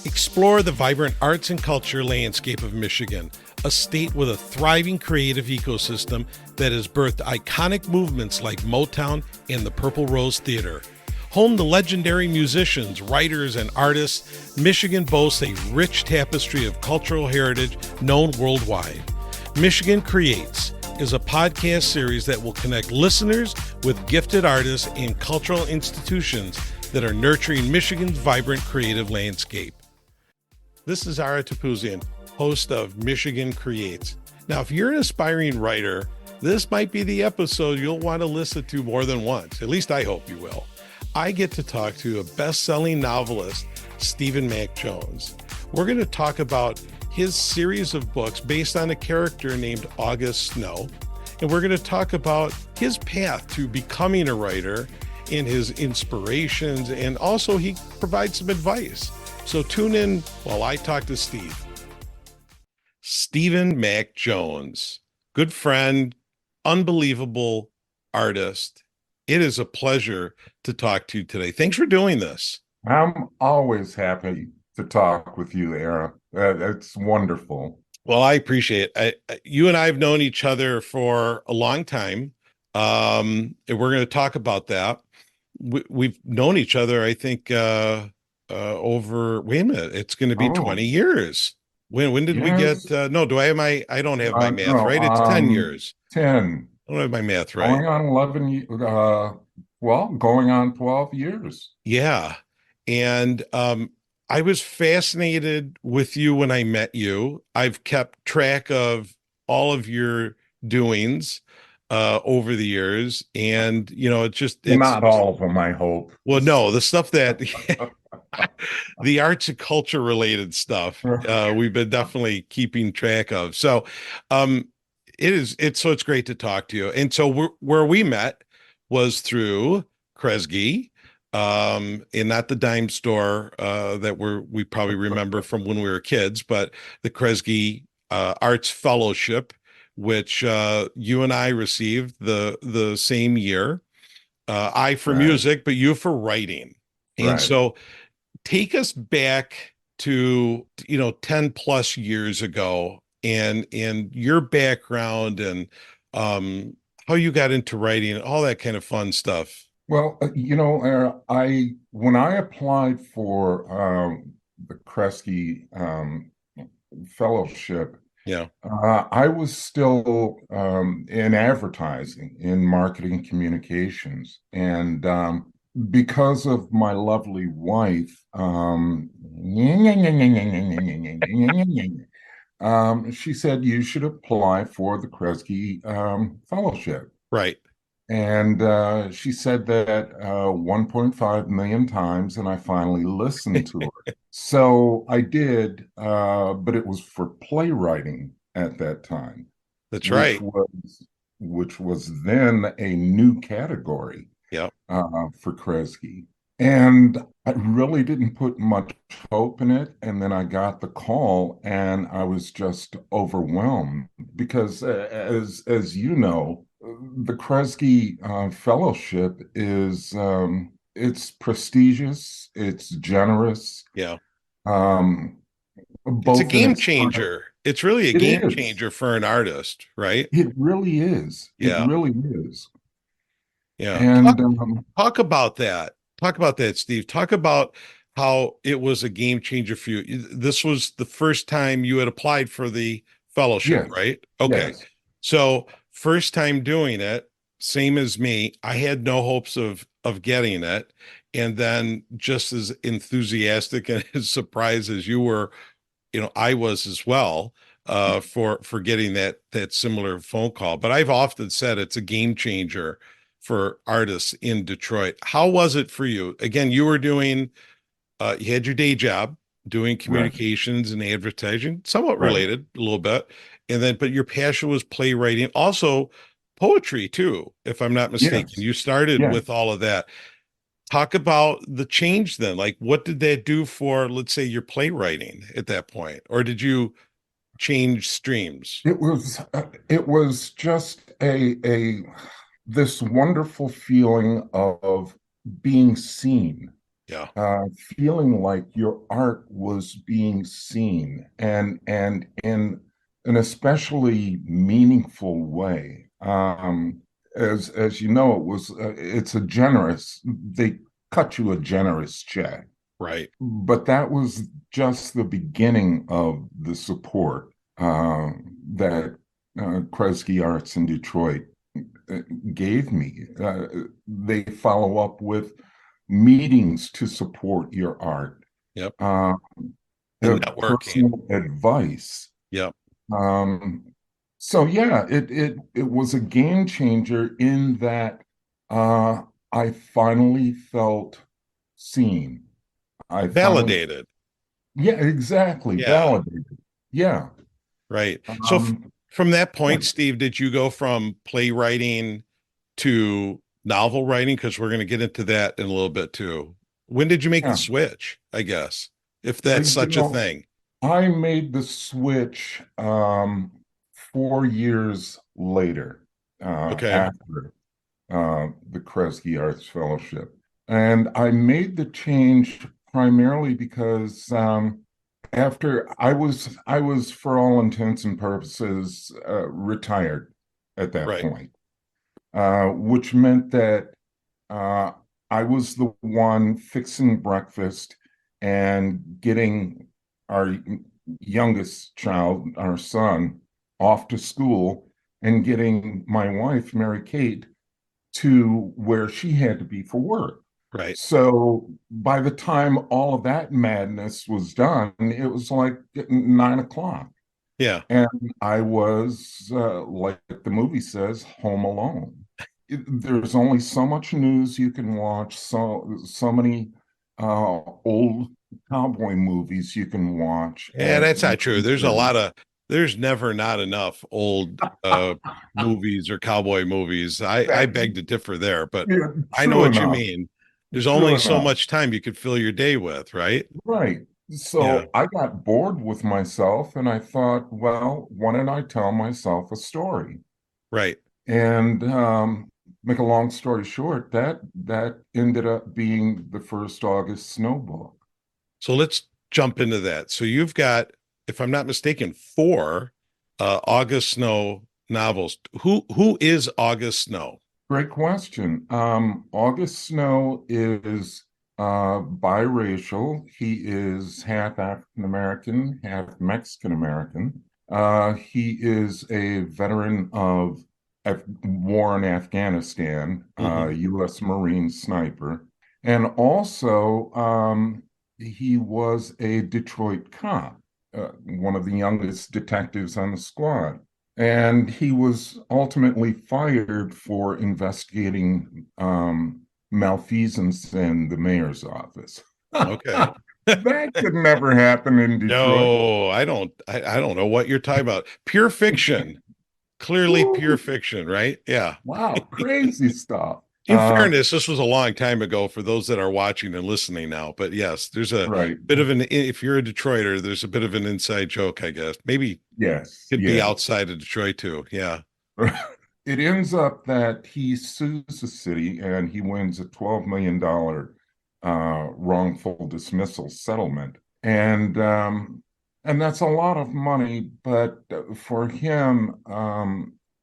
Explore the vibrant arts and culture landscape of Michigan, a state with a thriving creative ecosystem that has birthed iconic movements like Motown and the Purple Rose Theater. Home to legendary musicians, writers, and artists, Michigan boasts a rich tapestry of cultural heritage known worldwide. Michigan Creates is a podcast series that will connect listeners with gifted artists and cultural institutions that are nurturing Michigan's vibrant creative landscape. This is Ara Topouzian, host of Michigan Creates. Now, if you're an aspiring writer, this might be the episode you'll want to listen to more than once. At least I hope you will. I get to talk to a best-selling novelist, Stephen Mack Jones. We're going to talk about his series of books based on a character named August Snow. And we're going to talk about his path to becoming a writer and his inspirations. And also he provides some advice. So tune in while I talk to Steve. Stephen Mack Jones, good friend, unbelievable artist. It is a pleasure to talk to you today. Thanks for doing this. I'm always happy to talk with you, Ara. It's wonderful. Well, I appreciate it. You and I have known each other for a long time. And we're going to talk about that. We've known each other, I think, over, wait a minute, it's going to be 20 years. When did we get, no, do I have I don't have my math, right? It's 10 years. 10. I don't have my math right. Going on 11, going on 12 years. Yeah. And I was fascinated with you when I met you. I've kept track of all of your doings over the years. And, you know, it's not all of them, I hope. Well, no, the stuff that the arts and culture related stuff, we've been definitely keeping track of. So it's great to talk to you. And so where we met was through Kresge, and not the dime store that we probably remember from when we were kids, but the Kresge Arts Fellowship, which you and I received the same year. I for music, but you for writing. And so take us back to 10 plus years ago and your background and how you got into writing, all that kind of fun stuff. Well, when I applied for the Kresge Fellowship, I was still in advertising, in marketing communications, and because of my lovely wife, she said you should apply for the Kresge Fellowship. Right. And she said that 1.5 million times, and I finally listened to her. So I did, but it was for playwriting at that time. That's right. Which was then a new category for Kresge. And I really didn't put much hope in it. And then I got the call and I was just overwhelmed because as you know, the Kresge Fellowship is it's prestigious, it's generous. Yeah. It's a game changer. It's really a game changer for an artist, right? It really is. Yeah. It really is. Yeah. And talk about that. Talk about that, Steve. Talk about how it was a game changer for you. This was the first time you had applied for the fellowship, right? Okay. Yes. So first time doing it, same as me. I had no hopes of getting it. And then just as enthusiastic and as surprised as you were, I was as well, for getting that similar phone call. But I've often said it's a game changer for artists in Detroit. How was it for you? Again, you were doing, you had your day job doing communications and advertising, somewhat related a little bit. And then, but your passion was playwriting, also poetry too, if I'm not mistaken. You started with all of that. Talk about the change then. Like, what did that do for, let's say, your playwriting at that point? Or did you change streams? It was just this wonderful feeling of being seen. Yeah. feeling like your art was being seen and in an especially meaningful way. As you know, it's a generous, they cut you a generous check, Right. but that was just the beginning of the support that Kresge Arts in Detroit uh, gave me. They follow up with meetings to support your art, Yep. uh, The networking. personal advice. Yep. Um, so yeah, it was a game changer in that I finally felt seen. I finally, Validated. yeah, exactly, Yeah. validated. Yeah. Right. So Um, from that yeah. point, Steve, did you go from playwriting to novel writing? Because we're going to get into that in a little bit too. When did you make the Yeah. switch, I guess, if that's You such a know, thing? I made the switch 4 years later, Okay. after the Kresge Arts Fellowship. And I made the change primarily because after I was for all intents and purposes retired at that Right. point, which meant that uh, I was the one fixing breakfast and getting our youngest child, our son, off to school and getting my wife, Mary Kate, to where she had to be for work. Right. So by the time all of that madness was done, it was like 9 o'clock. Yeah. And I was, like the movie says, home alone. There's only so much news you can watch, so many old cowboy movies you can watch, Yeah, and that's not true. There's never not enough old movies or cowboy movies. I that, beg to differ there, but yeah, I know true what you enough, mean. There's true only so enough. much time you could fill your day with, right? Right. Yeah. So I got bored with myself and I thought, well, why don't I tell myself a story? Right. And make a long story short, that ended up being the first August Snow book. So let's jump into that. So you've got, if I'm not mistaken, four August Snow novels. Who is August Snow? Great question. August Snow is biracial. He is half African American, half Mexican American. He is a veteran of war in Afghanistan, Hmm. U.S. Marine sniper, and also he was a Detroit cop, one of the youngest detectives on the squad. And he was ultimately fired for investigating malfeasance in the mayor's office. Okay. That could never happen in Detroit. No, I don't know what you're talking about. Pure fiction. Clearly pure Woo, fiction, right? Yeah. wow, crazy stuff. In fairness, this was a long time ago for those that are watching and listening now. But yes, there's a Right. bit of an, if you're a Detroiter, there's a bit of an inside joke, I guess. Maybe Yes, could be yes. outside of Detroit too. Yeah. It ends up that he sues the city and he wins a $12 million wrongful dismissal settlement. And that's a lot of money, but for him,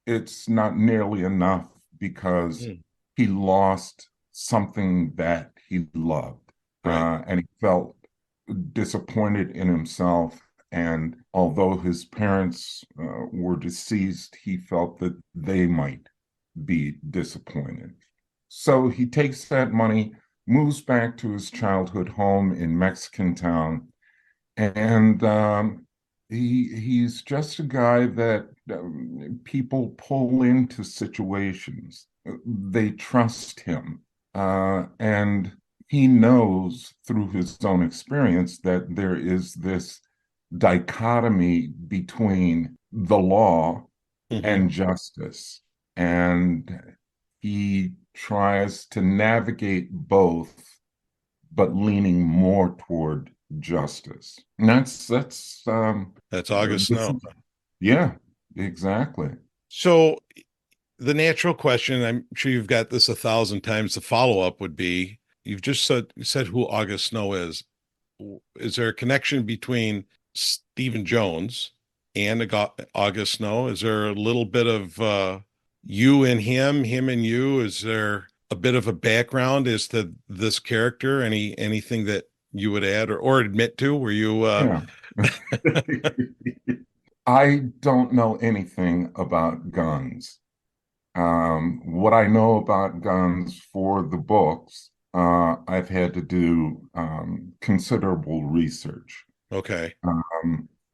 it's not nearly enough because Mm, he lost something that he loved. right. And he felt disappointed in himself. And although his parents were deceased, he felt that they might be disappointed. So he takes that money, moves back to his childhood home in Mexican Town, and he's just a guy that people pull into situations. They trust him, and he knows through his own experience that there is this dichotomy between the law Hmm. and justice. And he tries to navigate both, but leaning more toward justice. And That's August this Snow. is, yeah, exactly. So the natural question, I'm sure you've got this a thousand times, the follow-up would be, you've just said who August Snow is. Is there a connection between Stephen Jones and August Snow? Is there a little bit of you and him and you? Is there a bit of a background as to this character? Anything that you would add or admit to? Were you Yeah. I don't know anything about guns. What I know about guns for the books, I've had to do considerable research. okay?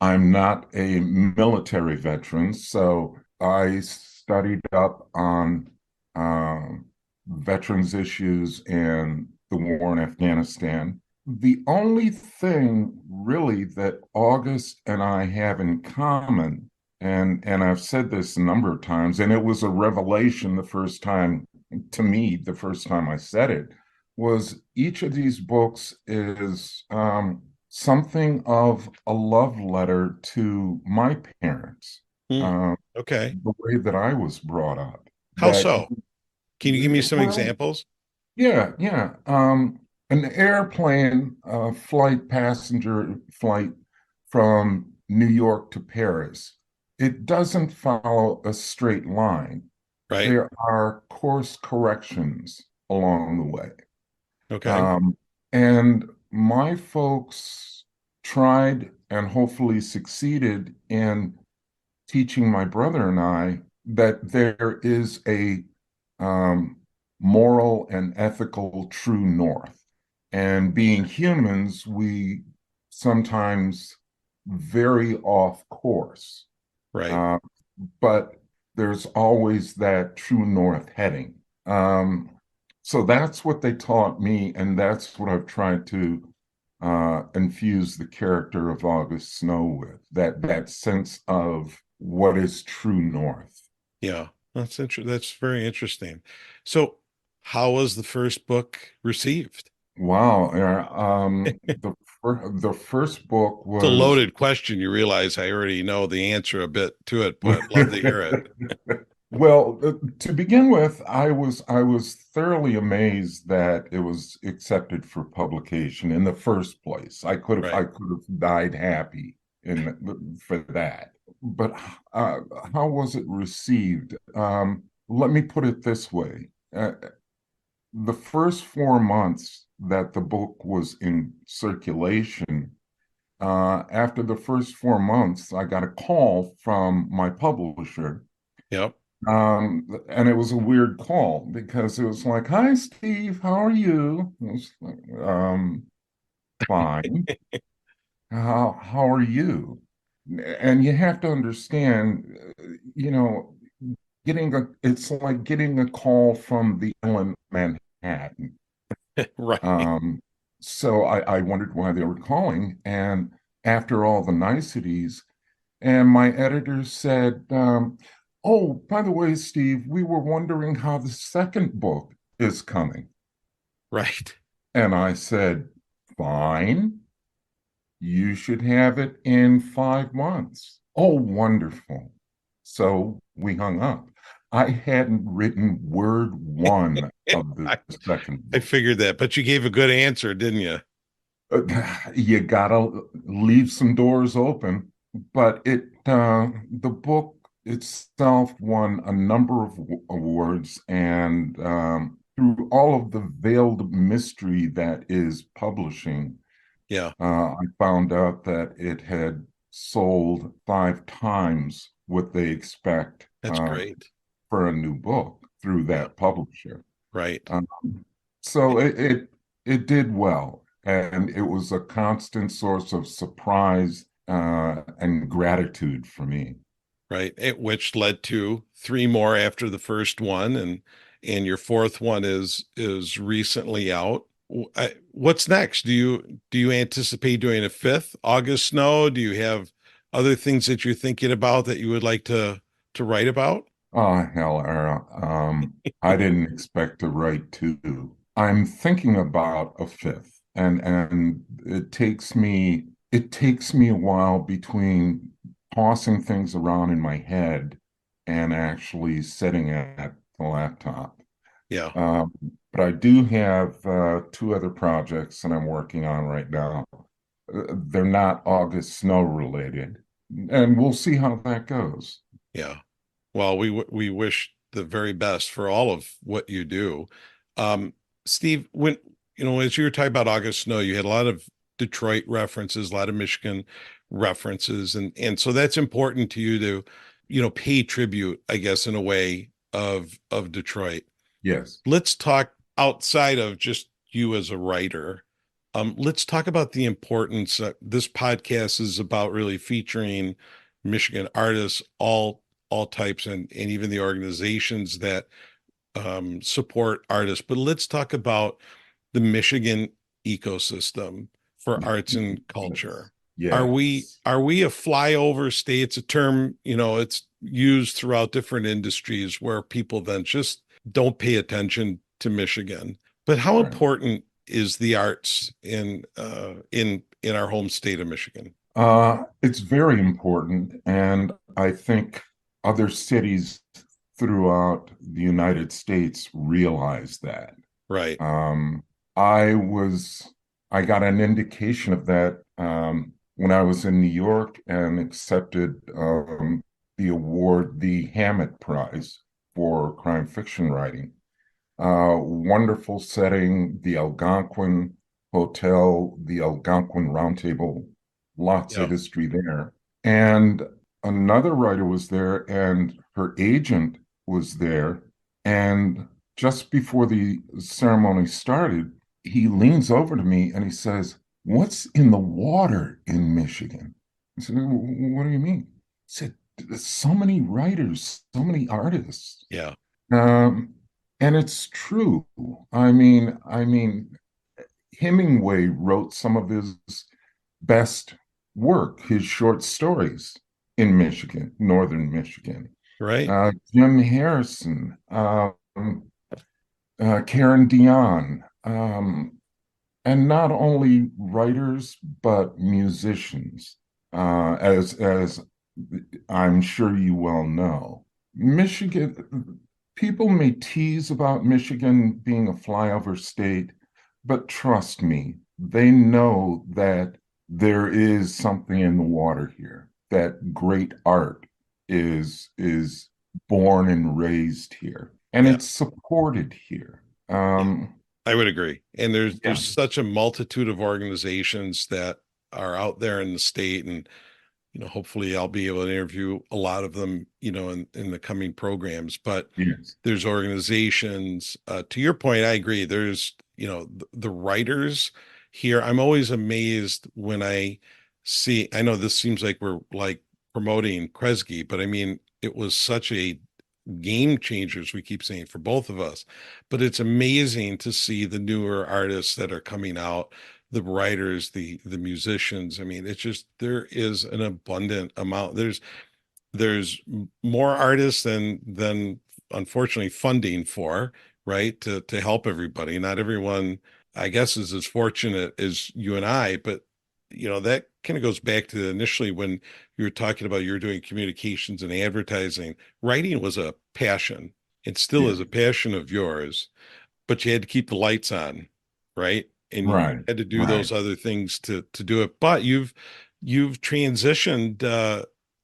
I'm not a military veteran, so I studied up on veterans issues and the war in Afghanistan. The only thing really that August and I have in common, and I've said this a number of times, and it was a revelation the first time to me, the first time I said it, was each of these books is something of a love letter to my parents, Hmm. uh, Okay. the way that I was brought up. How That, so? Can you give me some well, examples? yeah, yeah. An airplane flight, passenger flight from New York to Paris, it doesn't follow a straight line. Right. There are course corrections along the way. Okay. Um, and my folks tried and hopefully succeeded in teaching my brother and I that there is a um, moral and ethical true north. And being humans, we sometimes vary off course. Right. Uh, but there's always that true north heading. Um, so that's what they taught me, and that's what I've tried to infuse the character of August Snow with, that sense of what is true north. Yeah. That's very interesting. So, how was the first book received? Wow. The first book It's a was loaded question. You realize I already know the answer a bit to it, but love to hear it. well, to begin with, I was thoroughly amazed that it was accepted for publication in the first place. I Right. could have died happy for that. But how was it received? Let me put it this way. The first 4 months that the book was in circulation, after the first 4 months, I got a call from my publisher. Yep. And it was a weird call because it was like, "Hi, Steve, how are you?" I was like, fine. How are you? And you have to understand, you know, it's like getting a call from the island Manhattan. Right. Um, so I wondered why they were calling. And after all the niceties, and my editor said, "Oh, by the way, Steve, we were wondering how the second book is coming." Right. And I said, "Fine, you should have it in 5 months." "Oh, wonderful." So we hung up. I hadn't written word one of the I, second I book. figured that, but you gave a good answer, didn't you? You gotta leave some doors open, but the book itself won a number of awards, and through all of the veiled mystery that is publishing, Yeah. I found out that it had sold 5 times what they expect That's great. for a new book through Yeah. that publisher. Right. Um, so it did well, and it was a constant source of surprise and gratitude for me. Right. Which led to three more after the first one, and your fourth one is recently out. What's next? Do you anticipate doing a fifth August Snow? Do you have other things that you're thinking about that you would like to write about? Oh, hell, Ara. I didn't expect to write two. I'm thinking about a fifth, and it takes me a while between tossing things around in my head and actually sitting at the laptop. Yeah. Um, but I do have two other projects that I'm working on right now. They're not August Snow related, and we'll see how that goes. Yeah. Well, we wish the very best for all of what you do. Um, Steve, when as you were talking about August Snow, you had a lot of Detroit references, a lot of Michigan references, and so that's important to you to, pay tribute, I guess, in a way of Detroit. Yes. Let's talk outside of just you as a writer. Let's talk about the importance. This podcast is about really featuring Michigan artists, all types, and even the organizations that support artists. But let's talk about the Michigan ecosystem for arts and culture. Yes. Are we Yes. are we a flyover state? It's a term, it's used throughout different industries where people then just don't pay attention to Michigan. But how Right. important is the arts in our home state of Michigan? It's very important, and I think other cities throughout the United States realize that. Right. Um, I was, I got an indication of that when I was in New York and accepted the award, the Hammett Prize for crime fiction writing. Wonderful setting, the Algonquin Hotel, the Algonquin Roundtable, lots of Yeah. history there. And another writer was there, and her agent was there. And just before the ceremony started, he leans over to me and he says, "What's in the water in Michigan?" I said, "What do you mean?" He said, "There's so many writers, so many artists." Yeah. Um, and it's true. I mean, Hemingway wrote some of his best work, his short stories in Michigan, northern Michigan. Right. Jim Harrison, Karen Dion, and not only writers but musicians, as I'm sure you well know. Michigan, people may tease about Michigan being a flyover state, but trust me, they know that there is something in the water here, that great art is born and raised here, and Yeah. it's supported here. Yeah. Um, I would agree. And there's yeah, such a multitude of organizations that are out there in the state, and hopefully I'll be able to interview a lot of them, in the coming programs. But yes, there's organizations. To your point, I agree. There's, the writers here. I'm always amazed when I see. I know this seems like we're like promoting Kresge, but I mean, it was such a game changers, we keep saying, for both of us. But it's amazing to see the newer artists that are coming out, the writers, the musicians. I mean, it's just there is an abundant amount. There's more artists than unfortunately funding for, right? To help everybody. Not everyone, I guess, is as fortunate as you and I, but that kind of goes back to initially when you were talking about you're doing communications and advertising. Writing was a passion. It still yeah, is a passion of yours, but you had to keep the lights on, right? And you right, had to do right. those other things to do it. But you've transitioned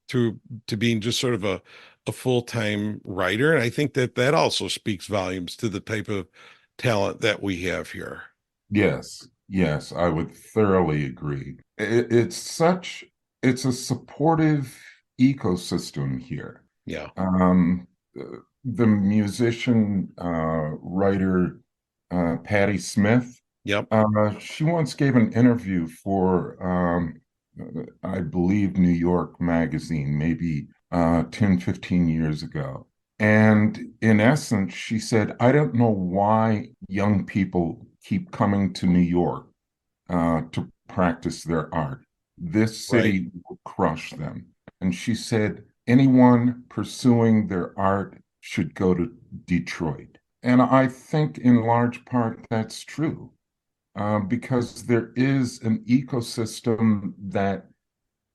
to being just sort of a full-time writer, and I think that also speaks volumes to the type of talent that we have here. Yes, yes, I would thoroughly agree. It's a supportive ecosystem here. Yeah. Um, the musician, writer, Patti Smith, Yep. she once gave an interview for, I believe, New York Magazine, maybe 10, 15 years ago. And in essence, she said, "I don't know why young people keep coming to New York to practice their art. This Right. city will crush them." And she said, "Anyone pursuing their art should go to Detroit." And I think in large part that's true, because there is an ecosystem that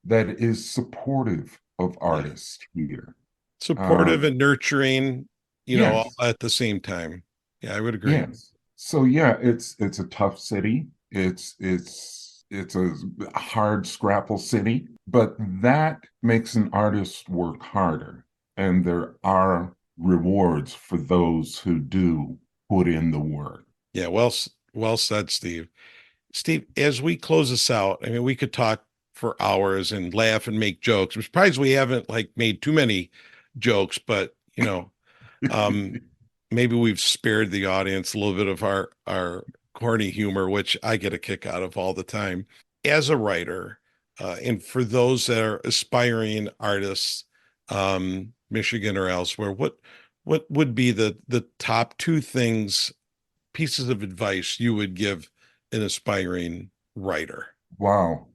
is supportive of Yeah. artists here. Supportive Um, and nurturing, all yes, at the same time. Yeah, I would agree. yes. So yeah, it's a tough city. It's a hard scrapple city, but that makes an artist work harder. And there are rewards for those who do put in the work. Yeah, well said, Steve. Steve, as we close this out, I mean, we could talk for hours and laugh and make jokes. I'm surprised we haven't like made too many jokes, but um, maybe we've spared the audience a little bit of our corny humor, which I get a kick out of all the time. As a writer, and for those that are aspiring artists, Michigan or elsewhere, what would be the top two things, pieces of advice you would give an aspiring writer? Wow.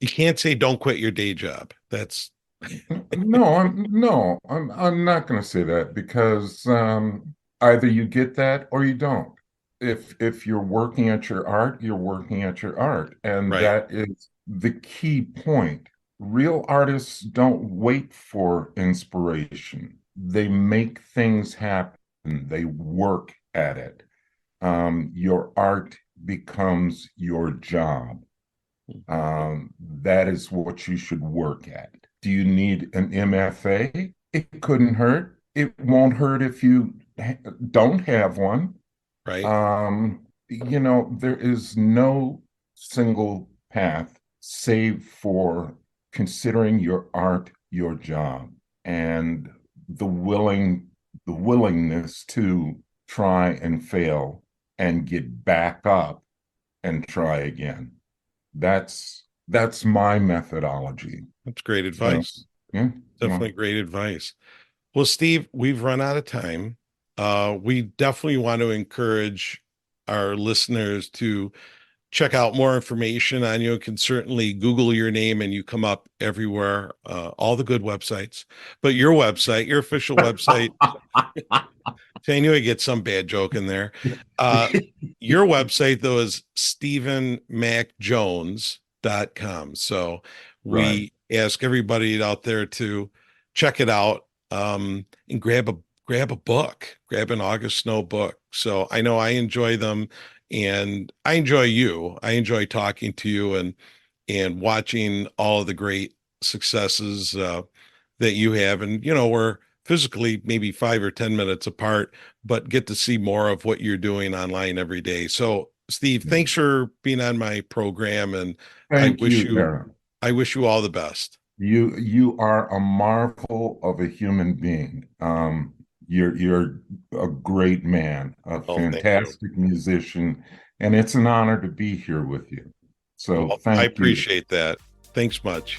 You can't say don't quit your day job. That's No, I'm not going to say that because either you get that or you don't. If you're working at your art, you're working at your art, and right. that is the key point. Real artists don't wait for inspiration. They make things happen. They work at it. Your art becomes your job. That is what you should work at. Do you need an MFA? It couldn't hurt. It won't hurt if you don't have one. Right. There is no single path save for considering your art your job and the willingness to try and fail and get back up and try again. That's my methodology. That's great So, advice. yeah, Definitely great advice. Well, Steve, we've run out of time. We definitely want to encourage our listeners to check out more information on you. You can certainly Google your name and you come up everywhere, all the good websites. But your website, your official website, I knew I'd get some bad joke in there. Your website, though, is StephenMackJones.com. So we ask everybody out there to check it out, and grab a book, grab an August Snow book. So I know I enjoy them, and I enjoy you. I enjoy talking to you and watching all of the great successes that you have. And we're physically maybe 5 or 10 minutes apart, but get to see more of what you're doing online every day. So, Steve, thanks for being on my program, and Thank you, Ara. I wish you all the best. You are a marvel of a human being. You're a great man, a fantastic musician, and it's an honor to be here with you. So I thank you. appreciate that. Thanks much.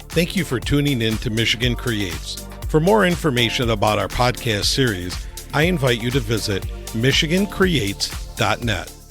Thank you for tuning in to Michigan Creates. For more information about our podcast series, I invite you to visit michigancreates.net.